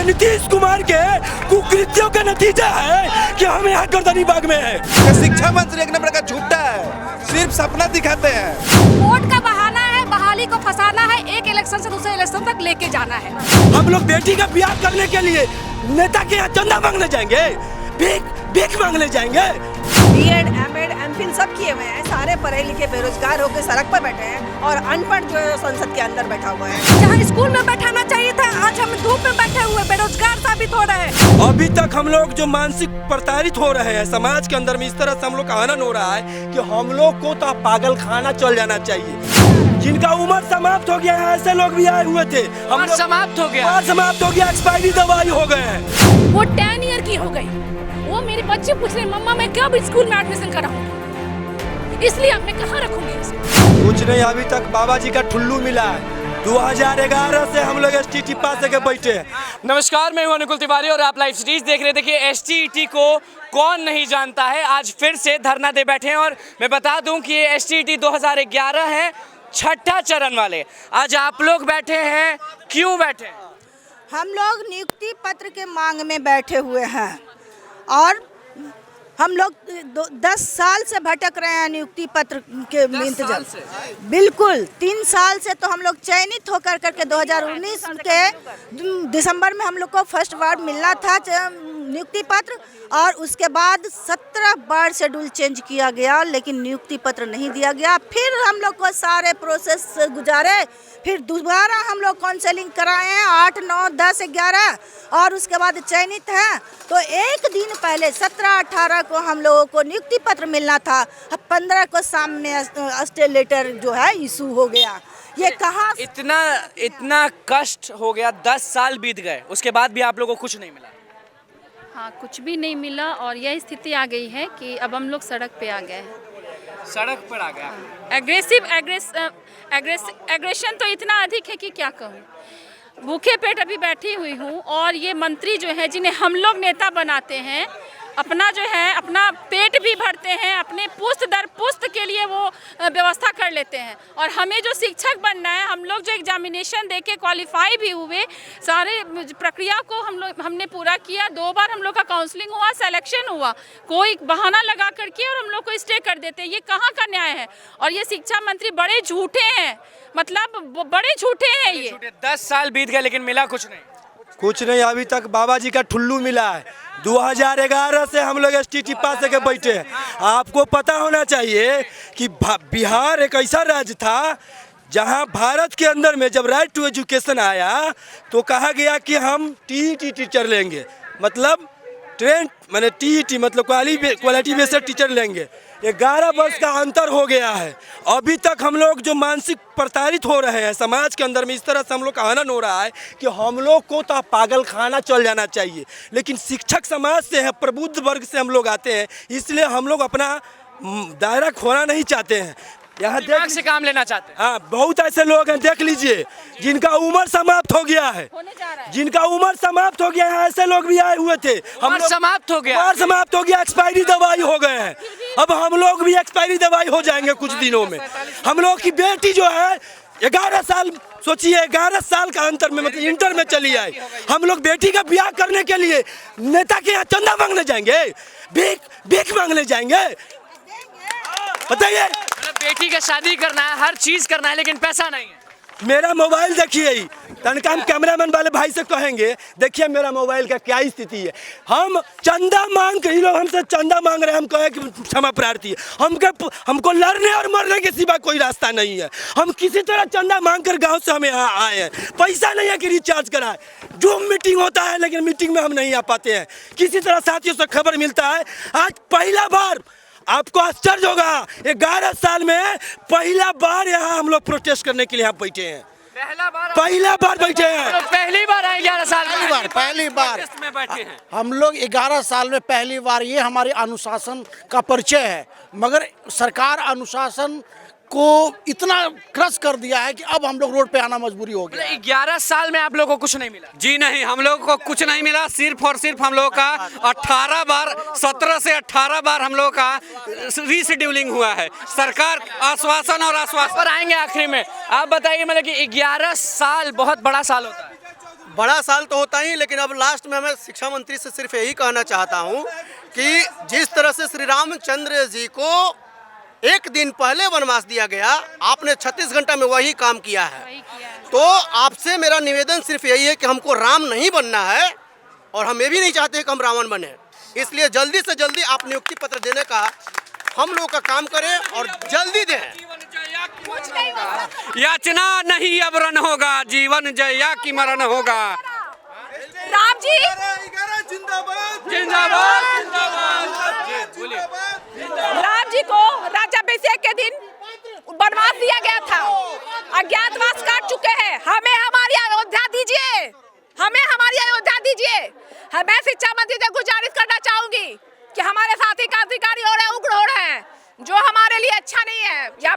नीतीश कुमार के कुकृत्यों का नतीजा है कि हम यहाँ गर्दनी बाग में है। शिक्षा मंत्री एक नंबर का झूठा है, सिर्फ सपना दिखाते हैं। वोट का बहाना है, बहाली को फंसाना है, एक इलेक्शन से दूसरे इलेक्शन तक लेके जाना है। हम लोग बेटी का ब्याह करने के लिए नेता के यहाँ चंदा मांगने जाएंगे, भीख मांगने जाएंगे। बीएड, एमएड, एमफिल सब किए हुए हैं, सारे पढ़े लिखे बेरोजगार होकर सड़क पर बैठे हैं और अनपढ़ जो है संसद के अंदर बैठा हुआ है। जहाँ स्कूल में बैठाना चाहिए था, आज हम धूप में बैठे हुए बेरोजगार साबित हो रहे हैं। अभी तक हम लोग जो मानसिक प्रताड़ित हो रहे हैं समाज के अंदर में, इस तरह से हम लोग का हनन हो रहा है कि हम लोग को तो पागल खाना चल जाना चाहिए। जिनका उम्र समाप्त हो गया है, ऐसे लोग भी आए हुए थे। हम समाप्त हो गया, एक्सपायरी दवाई हो गए हैं। वो 10 ईयर की हो गई। वो मेरे बच्चे पूछ रहे मम्मा मैं कब स्कूल में एडमिशन कराऊंगी, इसलिए अब मैं कहाँ रखूंगी इसको। कुछ नहीं, अभी तक बाबा जी का ठुल्लू मिला है। 2011 से हम लोग STT पास के बैठे हैं। नमस्कार, मैं हूं अनुकुल तिवारी और आप लाइव सीरीज देख रहे हैं। देखिए, STT को कौन नहीं जानता है, आज फिर से धरना दे बैठे हैं। और मैं बता दूं कि ये STT 2011 है, छठा चरण वाले। आज आप लोग बैठे हैं, क्यों बैठे हैं? हम लोग नियुक्ति पत्र के मांग में बैठे हुए हैं और हम लोग 10 साल से भटक रहे हैं नियुक्ति पत्र के इंतजार। बिल्कुल 3 साल से तो हम लोग चयनित होकर करके 2019 के दिसंबर में हम लोग को फर्स्ट बार मिलना था नियुक्ति पत्र, और उसके बाद 17 बार शेड्यूल चेंज किया गया लेकिन नियुक्ति पत्र नहीं दिया गया। फिर हम लोग को सारे प्रोसेस गुजारे, फिर दोबारा हम लोग काउंसलिंग कराए हैं 8, 9, 10, 11 और उसके बाद चयनित हैं। तो एक दिन पहले 17, 18 को हम लोगों को नियुक्ति पत्र मिलना था, 15 को सामने स्टे लेटर जो है इशू हो गया। ये कहाँ इतना कष्ट हो गया, 10 साल बीत गए, उसके बाद भी आप लोगों को कुछ नहीं मिला? हाँ, कुछ भी नहीं मिला और यह स्थिति आ गई है कि अब हम लोग सड़क पे आ गए हैं। सड़क पर आ गया। एग्रेशन तो इतना अधिक है कि क्या कहूँ। भूखे पेट अभी बैठी हुई हूँ और ये मंत्री जो है जिन्हें हम लोग नेता बनाते हैं, अपना जो है अपना पेट भी भरते हैं, अपने पुस्त दर पुस्त के लिए वो व्यवस्था कर लेते हैं। और हमें जो शिक्षक बनना है, हम लोग जो एग्जामिनेशन दे के क्वालिफाई भी हुए, सारे प्रक्रिया को हमने पूरा किया। 2 बार हम लोग का काउंसलिंग हुआ, सिलेक्शन हुआ, कोई बहाना लगा करके और हम लोग को स्टे कर देते हैं। ये कहाँ का न्याय है? और ये शिक्षा मंत्री बड़े झूठे हैं, मतलब बड़े झूठे हैं ये। 10 साल बीत गए लेकिन मिला कुछ नहीं। अभी तक बाबा जी का ठुल्लू मिला है। 2011 से हम लोग STT पास के बैठे हैं। आपको पता होना चाहिए कि बिहार एक ऐसा राज्य था जहां भारत के अंदर में जब राइट टू एजुकेशन आया तो कहा गया कि हम TET टीचर लेंगे, मतलब ट्रेंड मैंने TET मतलब क्वालिटी बेस्ड टीचर लेंगे। 11 वर्ष का अंतर हो गया है। अभी तक हम लोग जो मानसिक प्रताड़ित हो रहे हैं समाज के अंदर में, इस तरह से हम लोग का हनन हो रहा है कि हम लोग को तो पागल खाना चल जाना चाहिए। लेकिन शिक्षक समाज से है, प्रबुद्ध वर्ग से हम लोग आते हैं, इसलिए हम लोग अपना दायरा खोना नहीं चाहते हैं। यहाँ दिमाग से काम लेना चाहते हैं। हाँ, बहुत ऐसे लोग हैं, देख लीजिए, जिनका उम्र समाप्त हो गया है, ऐसे लोग भी आए हुए थे। हम लोग समाप्त हो गया, एक्सपायरी दवाई हो गए हैं। अब हम लोग भी एक्सपायरी दवाई हो जाएंगे कुछ दिनों में। हम लोग की बेटी जो है 11 साल, सोचिए 11 साल का अंतर में, मतलब इंटर में चली आई। हम लोग बेटी का ब्याह करने के लिए नेता के यहाँ चंदा मांगने जाएंगे, भीख मांगने जाएंगे। बताइए, बेटी का शादी करना है, हर चीज करना है, लेकिन पैसा नहीं है। मेरा मोबाइल देखिए, तनका हम कैमरामैन वाले भाई से कहेंगे, देखिए मेरा मोबाइल का क्या स्थिति है। हम चंदा मांग के, लोग हमसे चंदा मांग रहे हैं, हम कहे कि क्षमा प्रार्थी है। हमको लड़ने और मरने के सिवा कोई रास्ता नहीं है। हम किसी तरह चंदा मांग कर गाँव से हमें यहाँ आए हैं। पैसा नहीं है कि रिचार्ज कराए। जूम मीटिंग होता है लेकिन मीटिंग में हम नहीं आ पाते हैं। किसी तरह साथियों से खबर मिलता है। आज पहला बार, आपको आश्चर्य होगा, 11 साल में पहला बार यहाँ हम लोग प्रोटेस्ट करने के लिए यहाँ बैठे हैं। पहला बार बैठे हैं। पहली बार आए 11 साल पहली बार में बैठे हैं। हम लोग 11 साल में पहली बार, ये हमारे अनुशासन का परिचय है। मगर सरकार अनुशासन को इतना क्रश कर दिया है कि अब हम लोग रोड पे आना मजबूरी हो गया। 11 साल में आप लोगों को कुछ नहीं मिला? जी नहीं, हम लोग को कुछ नहीं मिला। सिर्फ और सिर्फ हम लोग का 18 बार, 17 से 18 बार हम लोग का रीशेड्यूलिंग हुआ है। सरकार आश्वासन पर आएंगे आखिरी में। आप बताइए, मतलब कि 11 साल बहुत बड़ा साल होता है। बड़ा साल तो होता ही, लेकिन अब लास्ट में मैं शिक्षा मंत्री से सिर्फ यही कहना चाहता हूं कि जिस तरह से श्री रामचंद्र जी को एक दिन पहले वनवास दिया गया, आपने 36 घंटा में वही काम किया है। तो आपसे मेरा निवेदन सिर्फ यही है कि हमको राम नहीं बनना है और हम ये भी नहीं चाहते कि हम रावण बने। इसलिए जल्दी से जल्दी आप नियुक्ति पत्र देने का हम लोग का काम करें और जल्दी दें। याचना नहीं अब रण होगा, जीवन जया की मरण होगा। राम जी जिंदाबाद जिंदाबाद। राम जी को राज्याभिषेक के दिन वनवास दिया गया था, अज्ञातवास काट चुके हैं। हमें हमारी अयोध्या दीजिए, हमें हमारी अयोध्या दीजिए। मैं शिक्षा मंत्री से गुजारिश करना चाहूंगी कि हमारे साथी क्रांतिकारी हो रहे हैं, उग्र हो रहे हैं, जो हमारे लिए अच्छा नहीं है। या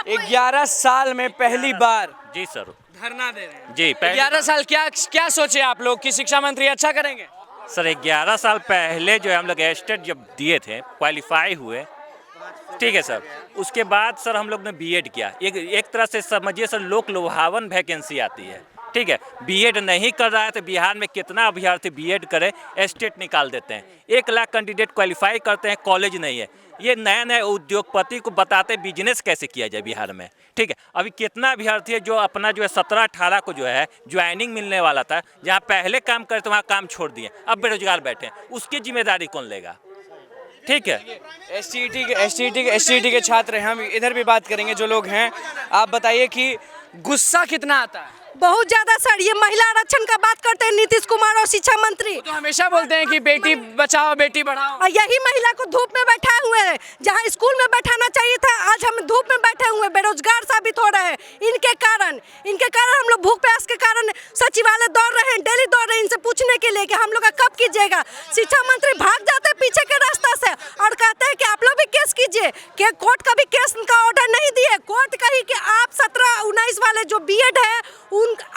11 साल में पहली बार जी सर धरना दे रहे हैं जी। 11 साल क्या सोचे आप लोग कि शिक्षा मंत्री अच्छा करेंगे? सर 11 साल पहले जो है हम लोग एस्टेट जब दिए थे, क्वालिफाई हुए, ठीक है सर। उसके बाद सर हम लोग ने बीएड किया। एक तरह से समझिए सर लोक लुभावन वैकेंसी आती है, ठीक है। बीएड नहीं कर रहा है तो बिहार में कितना अभ्यर्थी बीएड करे, एस्टेट निकाल देते हैं। 1 लाख कैंडिडेट क्वालिफाई करते हैं, कॉलेज नहीं है। ये नए नए उद्योगपति को बताते बिजनेस कैसे किया जाए बिहार में, ठीक है। अभी कितना अभ्यर्थी है जो अपना जो है 17-18 को जो है ज्वाइनिंग मिलने वाला था, जहाँ पहले काम करे तो वहाँ काम छोड़ दिए, अब बेरोजगार बैठे हैं, उसकी जिम्मेदारी कौन लेगा? ठीक है। एसटीईटी के छात्र हैं, हम इधर भी बात करेंगे जो लोग हैं। आप बताइए कि गुस्सा कितना आता है? बहुत ज्यादा सर। ये महिला आरक्षण का बात करते हैं नीतीश कुमार और शिक्षा मंत्री, तो हमेशा बोलते हैं कि बेटी बचाओ बेटी बढ़ाओ, और यही महिला को धूप में बैठाए हुए हैं। जहाँ स्कूल में बैठाना चाहिए था, आज हम धूप में बैठे हुए बेरोजगार साबित हो रहे हैं। इनके कारण हम लोग भूख प्यास के कारण सचिवालय दौड़ रहे हैं, डेली दौड़ रहे हैं इनसे पूछने के लिए कि हम लोग का कब कीजिएगा। शिक्षा मंत्री भाग जाते हैं पीछे के रास्ता से और कहते हैं कि आप लोग भी केस कीजिए। कि कोर्ट का भी केस का ऑर्डर नहीं दिए। कोर्ट कही कि आप 17-19 वाले जो बीएड है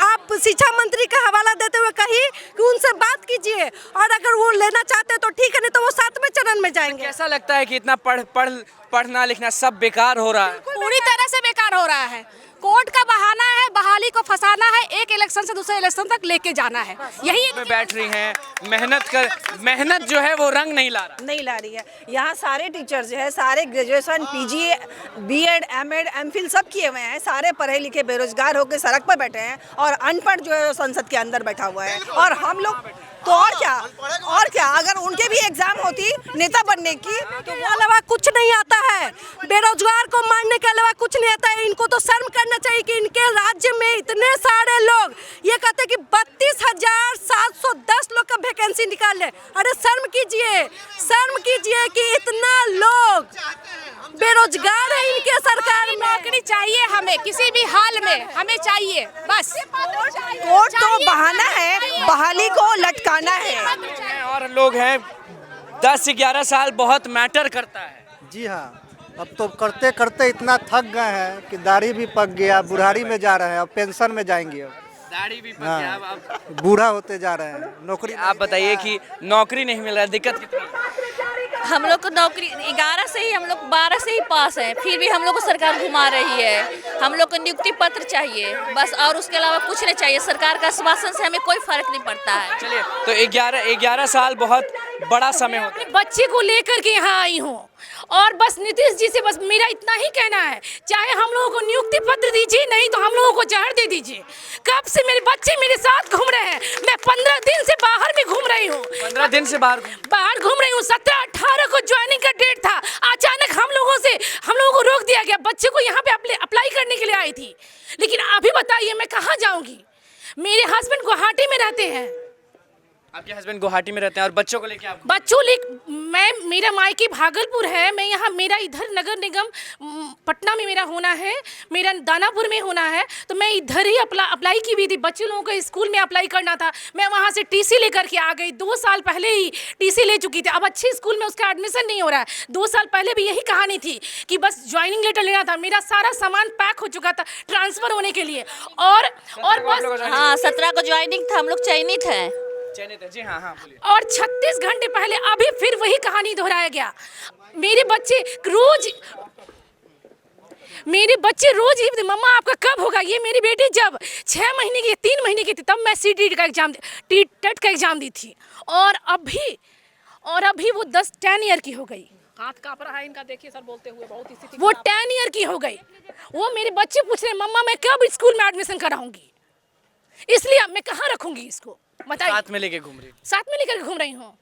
आप शिक्षा मंत्री का हवाला देते हुए कही कि उनसे बात कीजिए, और अगर वो लेना चाहते हैं तो ठीक है, नहीं तो वो 7वें चरण में जाएंगे। कैसा लगता है कि इतना पढ़ना लिखना सब बेकार हो रहा है? पूरी तरह से बेकार हो रहा है। कोर्ट का बहाना है, बहाली को फंसाना है, एक इलेक्शन से दूसरे इलेक्शन तक लेके जाना है। यही में बैठ रही हैं, मेहनत जो है वो रंग नहीं ला रही है। यहाँ सारे टीचर्स जो है सारे graduation, PG, BEd, MEd, MPhil सब किए हुए हैं। सारे पढ़े लिखे बेरोजगार होकर सड़क पर बैठे हैं और अनपढ़ जो है संसद के अंदर बैठा हुआ है। और हम लोग तो और क्या अगर उनके भी एग्जाम होती नेता बनने की तो वो अलावा कुछ नहीं आता है। बेरोजगार को मारने के अलावा कुछ नहीं आता है। इनको तो शर्म करना चाहिए कि इनके राज्य में इतने सारे लोग ये कहते हैं कि 32,710 लोग का वैकेंसी निकाल ले। अरे शर्म कीजिए कि इतना लोग बेरोजगार है इनके सरकार में। नौकरी चाहिए हमें, किसी भी हाल में हमें चाहिए बस। कोर्ट तो बहाना है, बहाली को लटकाना है। और लोग हैं 10-11 साल बहुत मैटर करता है। जी हाँ, अब तो करते करते इतना थक गए हैं कि दाढ़ी भी पक गया, बुढ़ारी में जा रहे हैं, अब पेंशन में जाएंगे। अब दाढ़ी भी पक गया, अब बूढ़ा होते जा रहे हैं। नौकरी आप बताइए कि नौकरी नहीं मिल रहा, दिक्कत कितनी? हम लोग को नौकरी 11 से ही, हम लोग 12 से ही पास हैं, फिर भी हम लोग को सरकार घुमा रही है। हम लोग को नियुक्ति पत्र चाहिए बस, और उसके अलावा कुछ नहीं चाहिए। सरकार का आश्वासन से हमें कोई फर्क नहीं पड़ता है। चलिए, तो 11 साल बहुत बड़ा समय होता है। बच्चे को लेकर के यहाँ आई हूँ और बस नीतीश जी से बस मेरा इतना ही कहना है, चाहे हम लोगों को नियुक्ति पत्र दीजिए, नहीं तो हम लोगों को जहर दे दीजिए। कब से मेरे बच्चे मेरे साथ घूम रहे हैं, मैं 15 दिन से बाहर में घूम रही हूँ। 15 दिन से बाहर घूम रही हूँ। 17-18 को ज्वाइनिंग का डेट था, अचानक हम लोगों को रोक दिया गया। बच्चे को यहाँ पे अप्लाई करने के लिए आई थी, लेकिन अभी बताइए मैं कहाँ जाऊँगी? मेरे हस्बैंड गुवाहाटी में रहते हैं। आपके हस्बैंड गुवाहाटी में रहते हैं और बच्चों को लेके आप? मेरा मायके भागलपुर है, मैं यहाँ, मेरा इधर नगर निगम पटना में मेरा होना है, मेरा दानापुर में होना है, तो मैं इधर ही अप्लाई की भी थी। बच्चे लोगों को स्कूल में अप्लाई करना था, मैं वहाँ से टीसी लेकर के आ गई। 2 साल पहले ही टीसी ले चुकी थी। अब अच्छे स्कूल में उसका एडमिशन नहीं हो रहा है। 2 साल पहले भी यही कहानी थी कि बस ज्वाइनिंग लेटर लेना था। मेरा सारा सामान पैक हो चुका था ट्रांसफर होने के लिए, और बस हाँ 17 को ज्वाइनिंग था, हम लोग चयनित हैं। जी हाँ बोलिए। और 36 घंटे पहले अभी फिर वही कहानी दोहराया गया। मेरे बच्चे रोज मेरे बच्चे रोज ही मम्मा आपका कब होगा, ये मेरी बेटी जब 6 महीने की 3 महीने की थी तब मैं टेट का एग्जाम दी थी, और अभी वो 10 ईयर की हो गई। हाथ कांप रहा है इनका, देखिए सर बोलते हुए, बहुत स्थिति वो 10 ईयर की हो गई। वो मेरे बच्चे पूछ रहे मम्मा मैं कब स्कूल में एडमिशन कराऊंगी, इसलिए मैं कहाँ रखूंगी इसको बताइए। साथ में लेके घूम रही, साथ में लेकर घूम रही हूँ,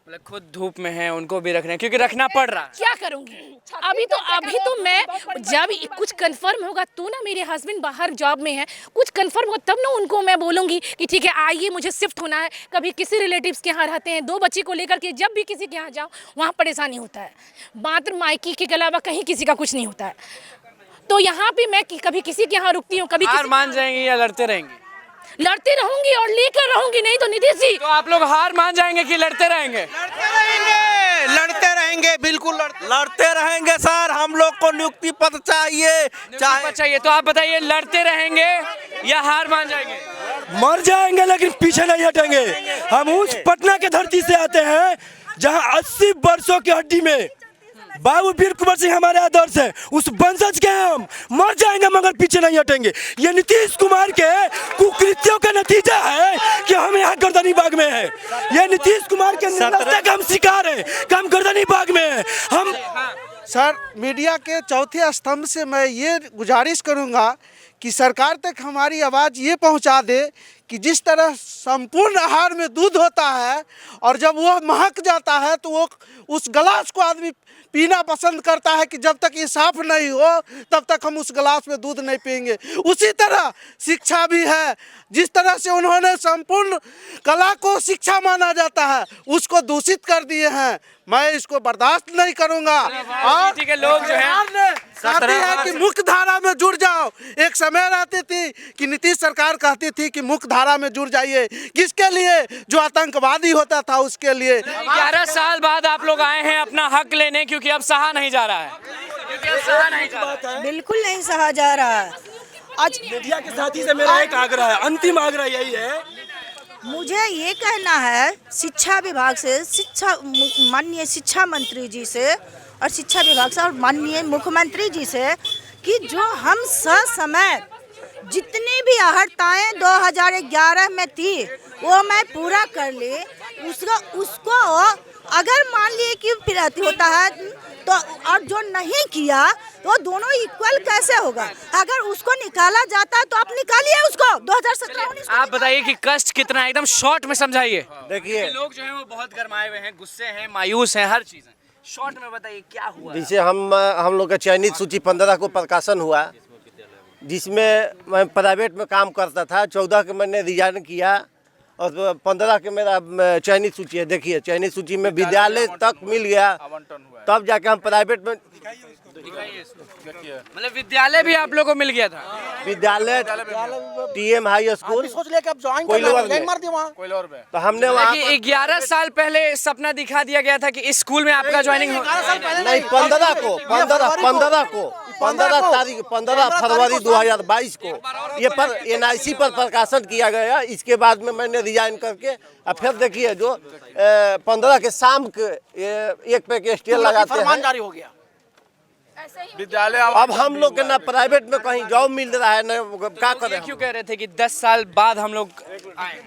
मतलब खुद धूप में है, उनको भी रख रहे हैं क्योंकि रखना पड़ रहा है। क्या करूंगी अभी तो मैं जब कुछ कंफर्म होगा तो ना, मेरे हस्बैंड बाहर जॉब में है, कुछ कंफर्म होगा तब ना उनको मैं बोलूंगी कि ठीक है आइए मुझे शिफ्ट होना है। कभी किसी रिलेटिव्स के यहाँ रहते हैं, 2 बच्चे को लेकर के जब भी किसी के यहाँ जाओ वहाँ परेशानी होता है, मात्र मायके के अलावा कहीं किसी का कुछ नहीं होता है। तो यहाँ पे मैं कभी किसी के यहाँ रुकती हूँ, कभी हार मान जाएंगे या लड़ते रहेंगे? लड़ती रहूंगी और लेकर रहूंगी, नहीं तो नीतीश जी। तो आप लोग हार मान जाएंगे कि लड़ते रहेंगे? लड़ते रहेंगे, बिल्कुल लड़ते रहेंगे सर। हम लोग को नियुक्ति पद चाहिए। तो आप बताइए, लड़ते रहेंगे या हार मान जाएंगे? मर जाएंगे लेकिन पीछे नहीं हटेंगे। हम उस पटना के धरती से आते हैं जहां 80 वर्षों की हड्डी में बाबू वीर कुंवर सिंह हमारे आदर्श है, उस वंशज के हम मर जाएंगे मगर पीछे नहीं हटेंगे। ये नीतीश कुमार के कुकृत्यों का नतीजा है कि हम यहाँ गर्दनी बाग में हैं। ये नीतीश कुमार के निर्लजता का हम शिकार हैं कि हम गर्दनी बाग में हैं। हम सर मीडिया के चौथे स्तंभ से मैं ये गुजारिश करूंगा कि सरकार तक हमारी आवाज़ ये पहुंचा दे कि जिस तरह संपूर्ण आहार में दूध होता है और जब वो महक जाता है तो वो उस गिलास को आदमी पीना पसंद करता है कि जब तक ये साफ नहीं हो तब तक हम उस गिलास में दूध नहीं पिएंगे। उसी तरह शिक्षा भी है, जिस तरह से उन्होंने संपूर्ण कला को शिक्षा माना जाता है उसको दूषित कर दिए हैं। मैं इसको बर्दाश्त नहीं करूंगा। और ठीक है, लोग जो हैं कहती है कि मुख्य धारा में जुड़ जाओ। एक समय रहती थी कि नीतीश सरकार कहती थी कि मुख्य धारा में जुड़ जाइए, किसके लिए? जो आतंकवादी होता था उसके लिए। 11 साल बाद आप लोग आए हैं अपना हक लेने, क्योंकि अब सहा नहीं जा रहा है। बिल्कुल नहीं सहा जा रहा है। आज मीडिया के साथी से मेरा एक आग्रह है, अंतिम आग्रह यही है, मुझे ये कहना है शिक्षा विभाग से, माननीय शिक्षा मंत्री जी से और शिक्षा विभाग से और माननीय मुख्यमंत्री जी से कि जो हम ससमय जितनी भी आहर्ताएँ 2011 में थी वो मैं पूरा कर ली। उसको अगर मान लिए कि फिर होता है तो, और जो नहीं किया तो दोनों इक्वल कैसे होगा? अगर उसको निकाला जाता तो आप निकालिए उसको 2017-19। आप बताइए कि कष्ट कितना है, एकदम शॉर्ट में समझाइए। देखिए लोग जो हैं वो बहुत गरमाए हुए हैं, गुस्से हैं, मायूस हैं, हर चीज़ है। शॉर्ट में बताइए क्या हुआ। जिसे हम लोग का चयनित सूची 15 को प्रकाशन हुआ, जिसमें मैं प्राइवेट में काम करता था। 14 के मैंने रिजाइन किया और 15 के मेरा चयनित सूची है। देखिए चयनित सूची में विद्यालय तक मिल गया, तब जाके हम प्राइवेट में, मतलब विद्यालय भी आप लोगों को मिल गया था? विद्यालय TM हाई स्कूल कोइलवर में। तो हमने वहाँ 11 साल पहले सपना दिखा दिया गया था कि स्कूल में आपका ज्वाइनिंग हो। नहीं, 15 फरवरी 2022 को ये पर NIC पर प्रकाशन किया गया। इसके बाद में मैंने रिजाइन करके अब फिर देखिए जो 15 के शाम के एक पे के स्टेल लगाते हैं, जारी हो गया। विद्यालय अब हम लोग के ना प्राइवेट में कहीं जॉब मिल रहा है ना, क्या करें। क्यों कह रहे थे कि 10 साल बाद हम लोग आए?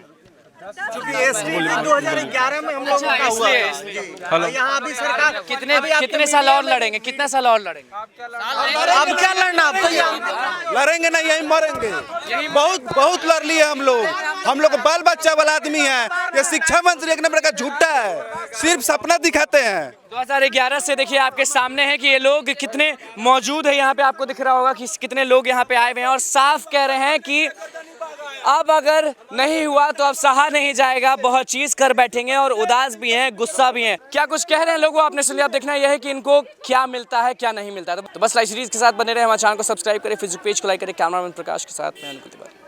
क्योंकि STT 2011 में हम लोगों का हुआ है। यहाँ अभी सरकार कितने साल और लड़ेंगे? कितना साल और लड़ेंगे? अब क्या लड़ना? अब तो लड़ेंगे नहीं, यहीं मरेंगे। बहुत लड़ लिए हम लोग बाल बच्चा वाला आदमी है। ये शिक्षा मंत्री एक नंबर का झूठा है, सिर्फ सपना दिखाते हैं। 2011 से देखिए आपके सामने है कि ये लोग कितने मौजूद है। यहाँ पे आपको दिख रहा होगा कि कितने लोग यहाँ पे आए हुए हैं और साफ कह रहे हैं कि अब अगर नहीं हुआ तो अब सहा नहीं जाएगा। बहुत चीज कर बैठेंगे और उदास भी हैं, गुस्सा भी हैं। क्या कुछ कह रहे हैं लोगों, आपने सुन लिया। अब देखना यह है कि इनको क्या मिलता है क्या नहीं मिलता है। तो बस लाइव सीरीज के साथ बने रहे, हमारे चैनल को सब्सक्राइब करें, फेसबुक पेज को लाइक करें। कैमरामैन प्रकाश के साथ मैं अनुकुल तिवारी।